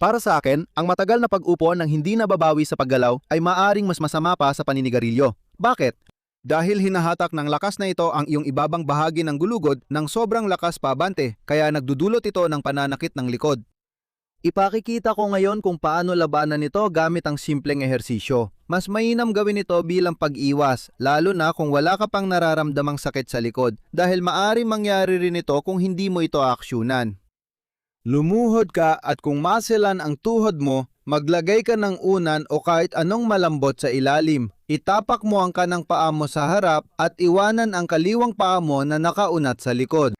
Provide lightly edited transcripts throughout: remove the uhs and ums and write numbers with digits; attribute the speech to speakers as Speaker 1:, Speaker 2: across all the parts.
Speaker 1: Para sa akin, ang matagal na pag-upo ng hindi nababawi sa paggalaw ay maaring mas masama pa sa paninigarilyo. Bakit? Dahil hinahatak ng lakas na ito ang iyong ibabang bahagi ng gulugod ng sobrang lakas paabante, kaya nagdudulot ito ng pananakit ng likod. Ipakikita ko ngayon kung paano labanan ito gamit ang simpleng ehersisyo. Mas mainam gawin ito bilang pag-iwas, lalo na kung wala ka pang nararamdamang sakit sa likod, dahil maaring mangyari rin ito kung hindi mo ito aaksyonan. Lumuhod ka at kung maselan ang tuhod mo, maglagay ka ng unan o kahit anong malambot sa ilalim. Itapak mo ang kanang paa mo sa harap at iwanan ang kaliwang paa mo na nakaunat sa likod.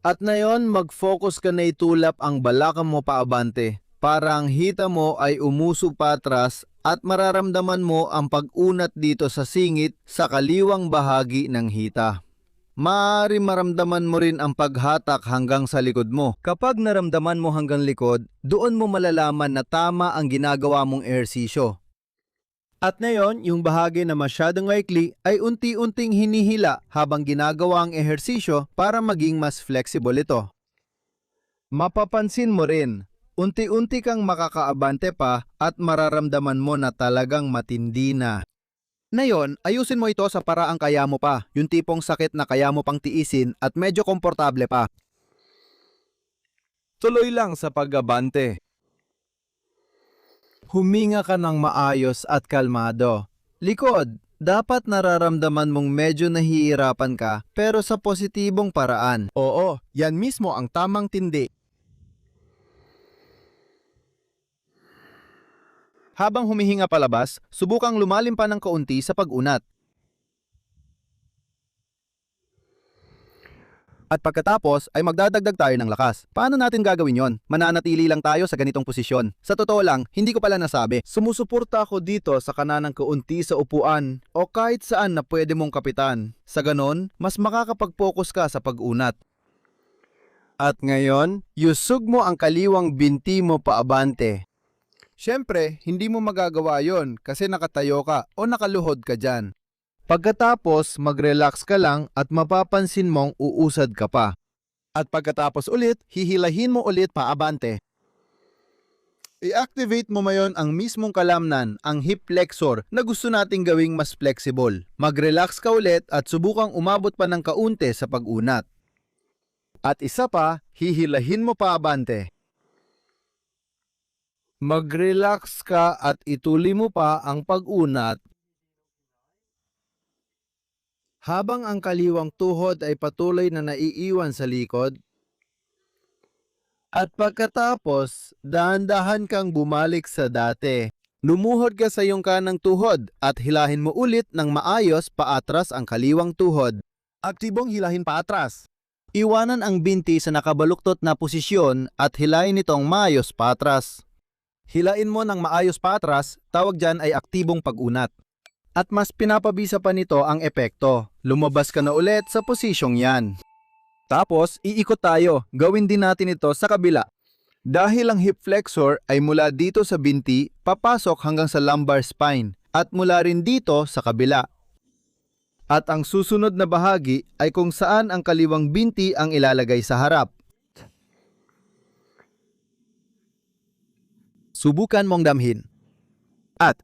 Speaker 1: At ngayon, mag-focus ka na itulap ang balakang mo paabante para ang hita mo ay umusog patras at mararamdaman mo ang pag-unat dito sa singit sa kaliwang bahagi ng hita. Maaari maramdaman mo rin ang paghatak hanggang sa likod mo. Kapag naramdaman mo hanggang likod, doon mo malalaman na tama ang ginagawa mong ehersisyo. At ngayon, yung bahagi na masyadong maikli ay unti-unting hinihila habang ginagawa ang ehersisyo para maging mas flexible ito. Mapapansin mo rin, unti-unti kang makakaabante pa at mararamdaman mo na talagang matindi na. Ngayon, ayusin mo ito sa paraang kaya mo pa, yung tipong sakit na kaya mo pang tiisin at medyo komportable pa. Tuloy lang sa pag-abante. Huminga ka ng maayos at kalmado. Likod, dapat nararamdaman mong medyo nahihirapan ka pero sa positibong paraan. Oo, yan mismo ang tamang tindi. Habang humihinga palabas, subukang lumalim pa ng kaunti sa pag-unat. At pagkatapos ay magdadagdag tayo ng lakas. Paano natin gagawin yon? Mananatili lang tayo sa ganitong posisyon. Sa totoo lang, hindi ko pala nasabi. Sumusuporta ako dito sa kananang kaunti sa upuan o kahit saan na pwede mong kapitan. Sa ganon, mas makakapag-focus ka sa pag-unat. At ngayon, yusog mo ang kaliwang binti mo paabante. Siyempre, hindi mo magagawa yon kasi nakatayo ka o nakaluhod ka dyan. Pagkatapos, mag-relax ka lang at mapapansin mong uusad ka pa. At pagkatapos ulit, hihilahin mo ulit paabante. I-activate mo mayon ang mismong kalamnan, ang hip flexor na gusto nating gawing mas flexible. Mag-relax ka ulit at subukang umabot pa ng kaunti sa pag-unat. At isa pa, hihilahin mo paabante. Mag-relax ka at ituloy mo pa ang pag-unat habang ang kaliwang tuhod ay patuloy na naiiwan sa likod. At pagkatapos, dahan-dahan kang bumalik sa dati. Lumuhod ka sa iyong kanang tuhod at hilahin mo ulit ng maayos paatras ang kaliwang tuhod. Aktibong hilahin paatras. Iwanan ang binti sa nakabaluktot na posisyon at hilahin itong maayos paatras. Hilain mo ng maayos patras, tawag dyan ay aktibong pag-unat. At mas pinapabisa pa nito ang epekto. Lumabas ka na ulit sa posisyong yan. Tapos, iikot tayo. Gawin din natin ito sa kabila. Dahil ang hip flexor ay mula dito sa binti, papasok hanggang sa lumbar spine. At mula rin dito sa kabila. At ang susunod na bahagi ay kung saan ang kaliwang binti ang ilalagay sa harap. Subukan mong damhin. At.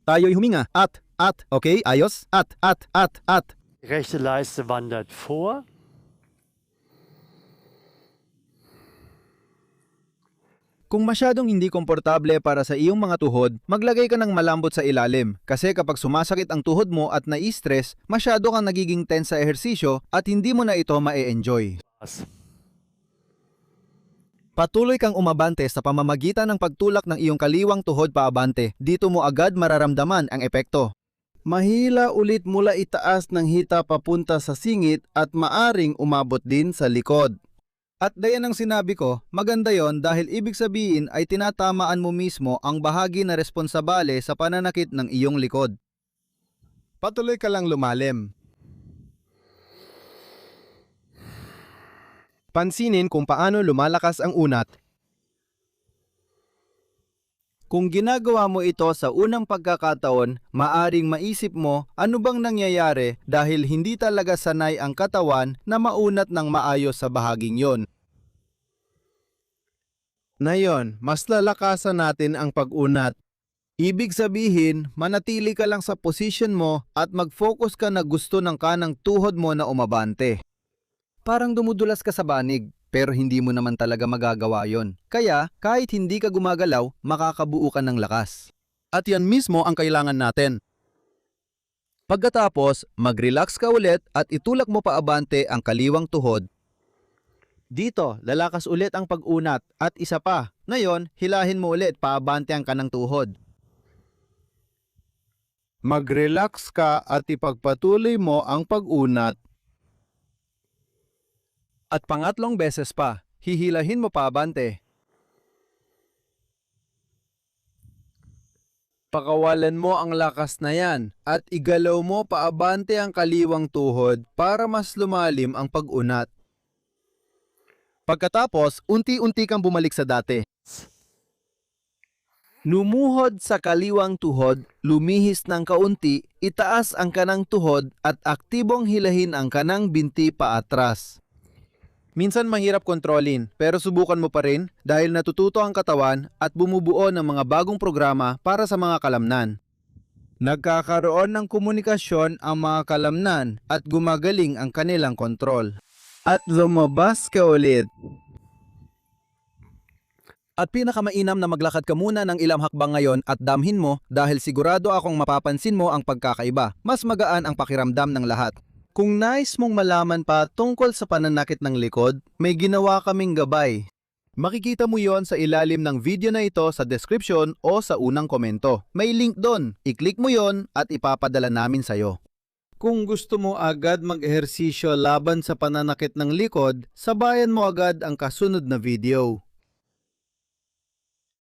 Speaker 1: Tayo'y huminga. At. Okay, ayos. At.
Speaker 2: Rechte Leiste wandert vor.
Speaker 1: Kung masyadong hindi komportable para sa iyong mga tuhod, maglagay ka ng malambot sa ilalim. Kasi kapag sumasakit ang tuhod mo at nai-stress, masyado kang nagiging tense sa ehersisyo at hindi mo na ito ma-enjoy. Patuloy kang umabante sa pamamagitan ng pagtulak ng iyong kaliwang tuhod paabante. Dito mo agad mararamdaman ang epekto. Mahila ulit mula itaas ng hita papunta sa singit at maaring umabot din sa likod. At dayan ang sinabi ko, maganda yon dahil ibig sabihin ay tinatamaan mo mismo ang bahagi na responsabale sa pananakit ng iyong likod. Patuloy ka lang lumalim. Pansinin kung paano lumalakas ang unat. Kung ginagawa mo ito sa unang pagkakataon, maaring maisip mo ano bang nangyayari dahil hindi talaga sanay ang katawan na maunat ng maayos sa bahaging yon. Ngayon, mas lalakasan natin ang pag-unat. Ibig sabihin, manatili ka lang sa position mo at mag-focus ka na gusto ng kanang tuhod mo na umabante. Parang dumudulas ka sa banig, pero hindi mo naman talaga magagawa yon. Kaya, kahit hindi ka gumagalaw, makakabuo ka ng lakas. At yan mismo ang kailangan natin. Pagkatapos, mag-relax ka ulit at itulak mo paabante ang kaliwang tuhod. Dito, lalakas ulit ang pag-unat at isa pa. Ngayon, hilahin mo ulit paabante ang kanang tuhod. Mag-relax ka at ipagpatuloy mo ang pag-unat. At pangatlong beses pa, hihilahin mo paabante. Pakawalan mo ang lakas na yan at igalaw mo paabante ang kaliwang tuhod para mas lumalim ang pag-unat. Pagkatapos, unti-unti kang bumalik sa dati. Lumuhod sa kaliwang tuhod, lumihis ng kaunti, itaas ang kanang tuhod at aktibong hilahin ang kanang binti paatras. Minsan mahirap kontrolin, pero subukan mo pa rin dahil natututo ang katawan at bumubuo ng mga bagong programa para sa mga kalamnan. Nagkakaroon ng komunikasyon ang mga kalamnan at gumagaling ang kanilang kontrol. At lumabas ka ulit. At pinakamainam na maglakad ka muna ng ilang hakbang ngayon at damhin mo dahil sigurado akong mapapansin mo ang pagkakaiba. Mas magaan ang pakiramdam ng lahat. Kung nais mong malaman pa tungkol sa pananakit ng likod, may ginawa kaming gabay. Makikita mo yon sa ilalim ng video na ito sa description o sa unang komento. May link doon. I-click mo yon at ipapadala namin sa'yo. Kung gusto mo agad mag-ehersisyo laban sa pananakit ng likod, sabayan mo agad ang kasunod na video.